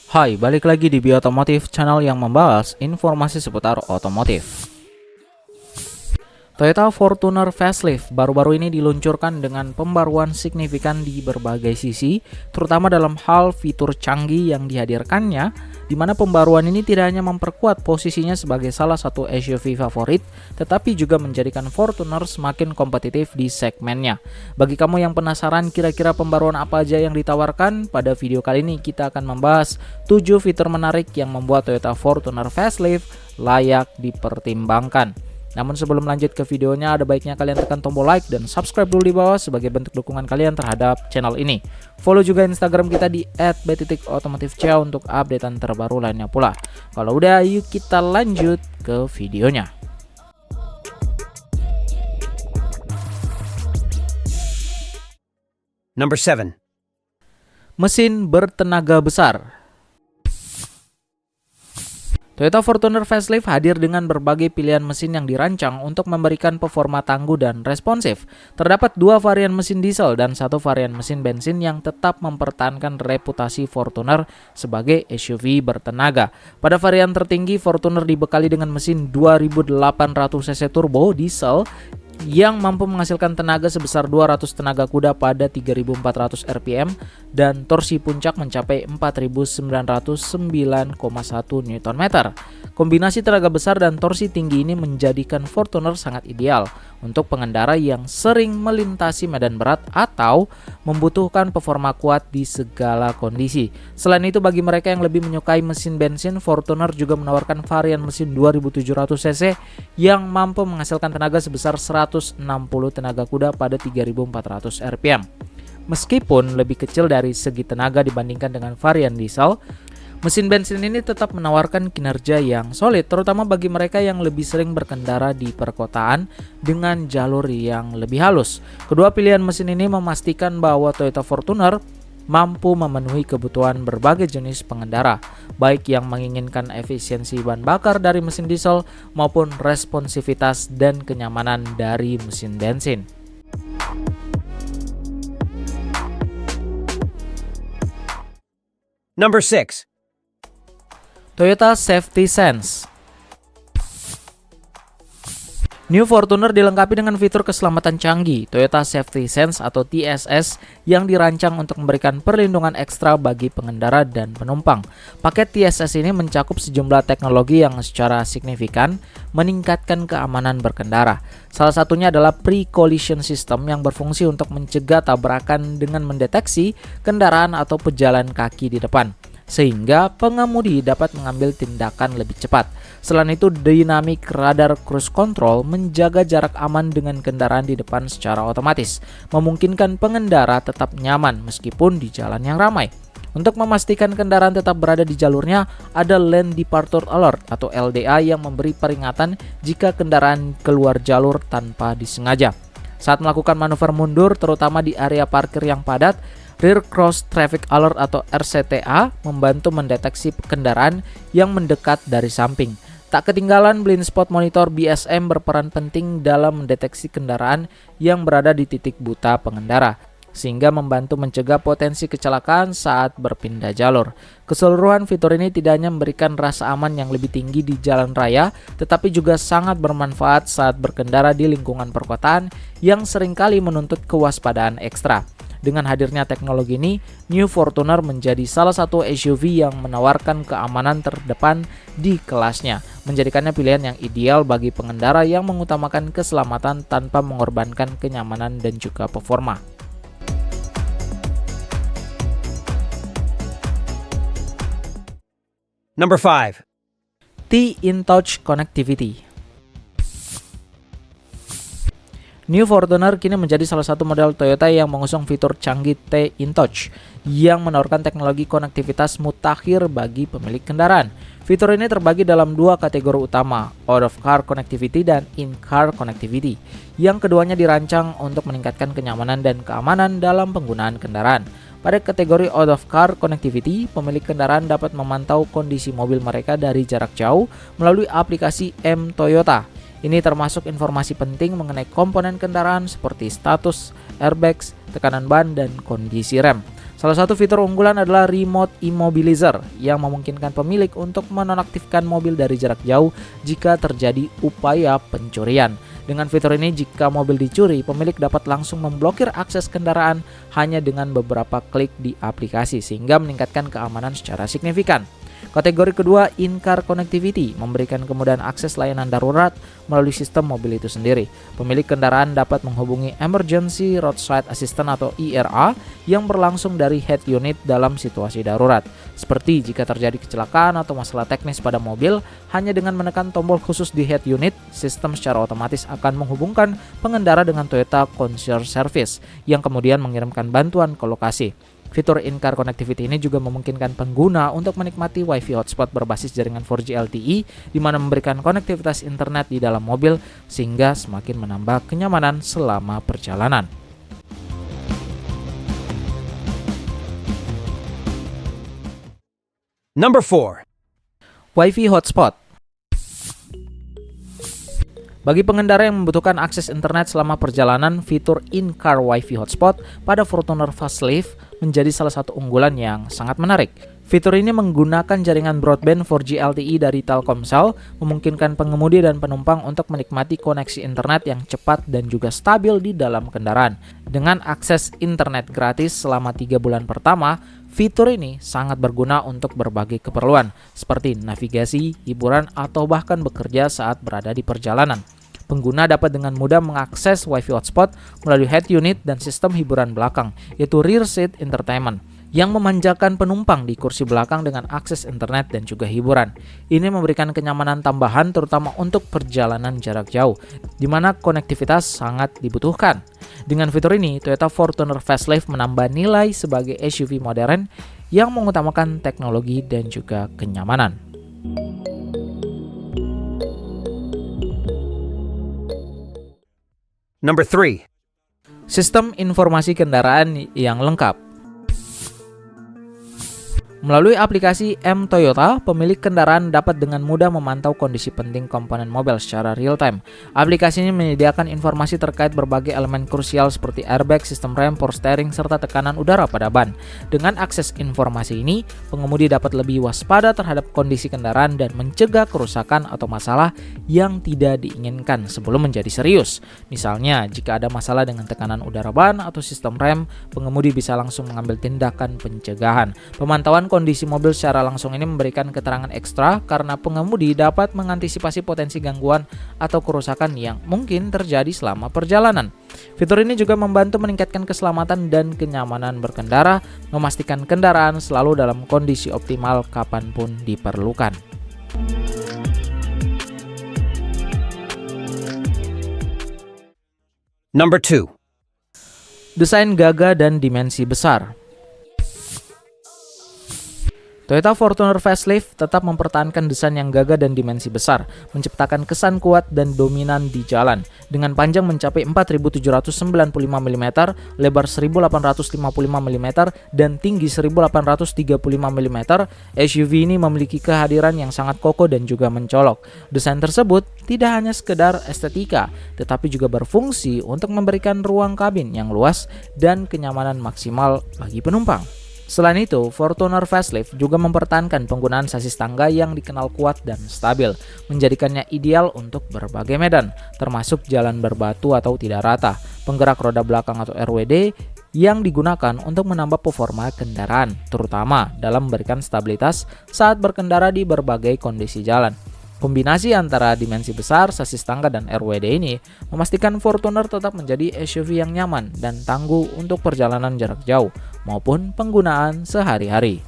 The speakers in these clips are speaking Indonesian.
Hai, balik lagi di Biotomotif, channel yang membahas informasi seputar otomotif. Toyota Fortuner Facelift baru-baru ini diluncurkan dengan pembaruan signifikan di berbagai sisi, terutama dalam hal fitur canggih yang dihadirkannya, di mana pembaruan ini tidak hanya memperkuat posisinya sebagai salah satu SUV favorit, tetapi juga menjadikan Fortuner semakin kompetitif di segmennya. Bagi kamu yang penasaran kira-kira pembaruan apa aja yang ditawarkan, pada video kali ini kita akan membahas 7 fitur menarik yang membuat Toyota Fortuner Facelift layak dipertimbangkan. Namun sebelum lanjut ke videonya, ada baiknya kalian tekan tombol like dan subscribe dulu di bawah sebagai bentuk dukungan kalian terhadap channel ini. Follow juga Instagram kita di @b.otomotifcia untuk updatean terbaru lainnya pula. Kalau udah, yuk kita lanjut ke videonya. Number 7. Mesin bertenaga besar. Toyota Fortuner Facelift hadir dengan berbagai pilihan mesin yang dirancang untuk memberikan performa tangguh dan responsif. Terdapat 2 varian mesin diesel dan 1 varian mesin bensin yang tetap mempertahankan reputasi Fortuner sebagai SUV bertenaga. Pada varian tertinggi, Fortuner dibekali dengan mesin 2800 cc turbo diesel yang mampu menghasilkan tenaga sebesar 200 tenaga kuda pada 3400 rpm dan torsi puncak mencapai 4909,1 Nm. Kombinasi tenaga besar dan torsi tinggi ini menjadikan Fortuner sangat ideal untuk pengendara yang sering melintasi medan berat atau membutuhkan performa kuat di segala kondisi. Selain itu, bagi mereka yang lebih menyukai mesin bensin, Fortuner juga menawarkan varian mesin 2700 cc yang mampu menghasilkan tenaga sebesar 160 tenaga kuda pada 3400 rpm. Meskipun lebih kecil dari segi tenaga dibandingkan dengan varian diesel, mesin bensin ini tetap menawarkan kinerja yang solid, terutama bagi mereka yang lebih sering berkendara di perkotaan dengan jalur yang lebih halus. Kedua pilihan mesin ini memastikan bahwa Toyota Fortuner mampu memenuhi kebutuhan berbagai jenis pengendara, baik yang menginginkan efisiensi bahan bakar dari mesin diesel maupun responsivitas dan kenyamanan dari mesin bensin. Number 6. Toyota Safety Sense. New Fortuner dilengkapi dengan fitur keselamatan canggih Toyota Safety Sense atau TSS yang dirancang untuk memberikan perlindungan ekstra bagi pengendara dan penumpang. Paket TSS ini mencakup sejumlah teknologi yang secara signifikan meningkatkan keamanan berkendara. Salah satunya adalah Pre-Collision System yang berfungsi untuk mencegah tabrakan dengan mendeteksi kendaraan atau pejalan kaki di depan, sehingga pengemudi dapat mengambil tindakan lebih cepat. Selain itu, Dynamic Radar Cruise Control menjaga jarak aman dengan kendaraan di depan secara otomatis, memungkinkan pengendara tetap nyaman meskipun di jalan yang ramai. Untuk memastikan kendaraan tetap berada di jalurnya, ada Lane Departure Alert atau LDA yang memberi peringatan jika kendaraan keluar jalur tanpa disengaja. Saat melakukan manuver mundur, terutama di area parkir yang padat, Rear Cross Traffic Alert atau RCTA membantu mendeteksi kendaraan yang mendekat dari samping. Tak ketinggalan, Blind Spot Monitor BSM berperan penting dalam mendeteksi kendaraan yang berada di titik buta pengendara, sehingga membantu mencegah potensi kecelakaan saat berpindah jalur. Keseluruhan fitur ini tidak hanya memberikan rasa aman yang lebih tinggi di jalan raya, tetapi juga sangat bermanfaat saat berkendara di lingkungan perkotaan yang seringkali menuntut kewaspadaan ekstra. Dengan hadirnya teknologi ini, New Fortuner menjadi salah satu SUV yang menawarkan keamanan terdepan di kelasnya, menjadikannya pilihan yang ideal bagi pengendara yang mengutamakan keselamatan tanpa mengorbankan kenyamanan dan juga performa. Number 5. T-InTouch Connectivity. New Fortuner kini menjadi salah satu model Toyota yang mengusung fitur canggih T-InTouch yang menawarkan teknologi konektivitas mutakhir bagi pemilik kendaraan. Fitur ini terbagi dalam 2 kategori utama, out-of-car connectivity dan in-car connectivity, yang keduanya dirancang untuk meningkatkan kenyamanan dan keamanan dalam penggunaan kendaraan. Pada kategori out-of-car connectivity, pemilik kendaraan dapat memantau kondisi mobil mereka dari jarak jauh melalui aplikasi M-Toyota. Ini termasuk informasi penting mengenai komponen kendaraan seperti status, airbags, tekanan ban, dan kondisi rem. Salah satu fitur unggulan adalah Remote Immobilizer yang memungkinkan pemilik untuk menonaktifkan mobil dari jarak jauh jika terjadi upaya pencurian. Dengan fitur ini, jika mobil dicuri, pemilik dapat langsung memblokir akses kendaraan hanya dengan beberapa klik di aplikasi sehingga meningkatkan keamanan secara signifikan. Kategori kedua, in-car connectivity, memberikan kemudahan akses layanan darurat melalui sistem mobil itu sendiri. Pemilik kendaraan dapat menghubungi Emergency Roadside Assistant atau ERA yang berlangsung dari head unit dalam situasi darurat. Seperti jika terjadi kecelakaan atau masalah teknis pada mobil, hanya dengan menekan tombol khusus di head unit, sistem secara otomatis akan menghubungkan pengendara dengan Toyota Concierge Service yang kemudian mengirimkan bantuan ke lokasi. Fitur in-car connectivity ini juga memungkinkan pengguna untuk menikmati Wi-Fi hotspot berbasis jaringan 4G LTE di mana memberikan konektivitas internet di dalam mobil sehingga semakin menambah kenyamanan selama perjalanan. Number 4. Wi-Fi hotspot. Bagi pengendara yang membutuhkan akses internet selama perjalanan, fitur in-car Wi-Fi hotspot pada Fortuner Facelift menjadi salah satu unggulan yang sangat menarik. Fitur ini menggunakan jaringan broadband 4G LTE dari Telkomsel, memungkinkan pengemudi dan penumpang untuk menikmati koneksi internet yang cepat dan juga stabil di dalam kendaraan. Dengan akses internet gratis selama 3 bulan pertama, fitur ini sangat berguna untuk berbagai keperluan, seperti navigasi, hiburan, atau bahkan bekerja saat berada di perjalanan. Pengguna dapat dengan mudah mengakses Wi-Fi hotspot melalui head unit dan sistem hiburan belakang, yaitu rear seat entertainment, yang memanjakan penumpang di kursi belakang dengan akses internet dan juga hiburan. Ini memberikan kenyamanan tambahan terutama untuk perjalanan jarak jauh, di mana konektivitas sangat dibutuhkan. Dengan fitur ini, Toyota Fortuner Facelift menambah nilai sebagai SUV modern yang mengutamakan teknologi dan juga kenyamanan. Number 3. Sistem informasi kendaraan yang lengkap. Melalui aplikasi M-Toyota, pemilik kendaraan dapat dengan mudah memantau kondisi penting komponen mobil secara real-time. Aplikasi ini menyediakan informasi terkait berbagai elemen krusial seperti airbag, sistem rem, power steering, serta tekanan udara pada ban. Dengan akses informasi ini, pengemudi dapat lebih waspada terhadap kondisi kendaraan dan mencegah kerusakan atau masalah yang tidak diinginkan sebelum menjadi serius. Misalnya, jika ada masalah dengan tekanan udara ban atau sistem rem, pengemudi bisa langsung mengambil tindakan pencegahan. Pemantauan kondisi mobil secara langsung ini memberikan keterangan ekstra karena pengemudi dapat mengantisipasi potensi gangguan atau kerusakan yang mungkin terjadi selama perjalanan. Fitur ini juga membantu meningkatkan keselamatan dan kenyamanan berkendara, memastikan kendaraan selalu dalam kondisi optimal kapanpun diperlukan. Number 2. Desain gagah dan dimensi besar. Toyota Fortuner Facelift tetap mempertahankan desain yang gagah dan dimensi besar, menciptakan kesan kuat dan dominan di jalan. Dengan panjang mencapai 4.795 mm, lebar 1.855 mm, dan tinggi 1.835 mm, SUV ini memiliki kehadiran yang sangat kokoh dan juga mencolok. Desain tersebut tidak hanya sekedar estetika, tetapi juga berfungsi untuk memberikan ruang kabin yang luas dan kenyamanan maksimal bagi penumpang. Selain itu, Fortuner Facelift juga mempertahankan penggunaan sasis tangga yang dikenal kuat dan stabil, menjadikannya ideal untuk berbagai medan, termasuk jalan berbatu atau tidak rata. Penggerak roda belakang atau RWD yang digunakan untuk menambah performa kendaraan, terutama dalam memberikan stabilitas saat berkendara di berbagai kondisi jalan. Kombinasi antara dimensi besar, sasis tangga, dan RWD ini memastikan Fortuner tetap menjadi SUV yang nyaman dan tangguh untuk perjalanan jarak jauh maupun penggunaan sehari-hari.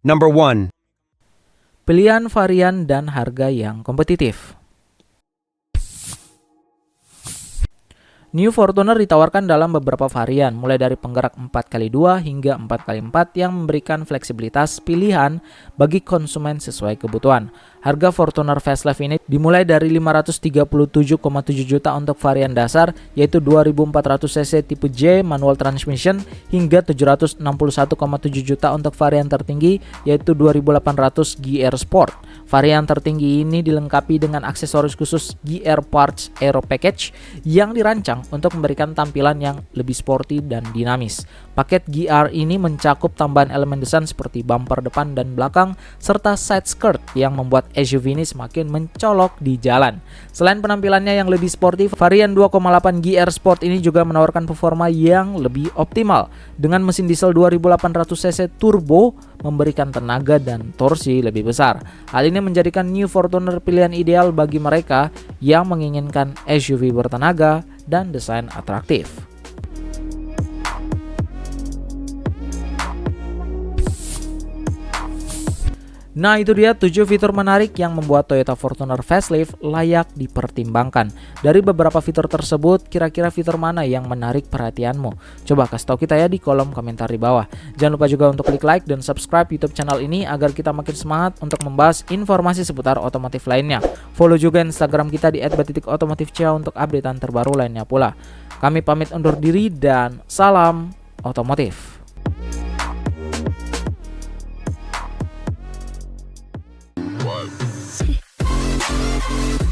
Number 1. Pilihan varian dan harga yang kompetitif. New Fortuner ditawarkan dalam beberapa varian, mulai dari penggerak 4x2 hingga 4x4 yang memberikan fleksibilitas pilihan bagi konsumen sesuai kebutuhan. Harga Fortuner Facelift ini dimulai dari 537,7 juta untuk varian dasar, yaitu 2400cc tipe J manual transmission, hingga 761,7 juta untuk varian tertinggi, yaitu 2800 GR Sport. Varian tertinggi ini dilengkapi dengan aksesoris khusus GR Parts Aero Package yang dirancang untuk memberikan tampilan yang lebih sporty dan dinamis. Paket GR ini mencakup tambahan elemen desain seperti bumper depan dan belakang serta side skirt yang membuat SUV ini semakin mencolok di jalan. Selain penampilannya yang lebih sporty, varian 2,8 GR Sport ini juga menawarkan performa yang lebih optimal dengan mesin diesel 2800 cc turbo memberikan tenaga dan torsi lebih besar. Hal ini menjadikan New Fortuner pilihan ideal bagi mereka yang menginginkan SUV bertenaga dan desain atraktif. Nah, itu dia 7 fitur menarik yang membuat Toyota Fortuner Facelift layak dipertimbangkan. Dari beberapa fitur tersebut, kira-kira fitur mana yang menarik perhatianmu? Coba kasih tahu kita ya di kolom komentar di bawah. Jangan lupa juga untuk klik like dan subscribe YouTube channel ini agar kita makin semangat untuk membahas informasi seputar otomotif lainnya. Follow juga Instagram kita di @bat_otomotifcia untuk updatean terbaru lainnya pula. Kami pamit undur diri dan salam otomotif. Wow.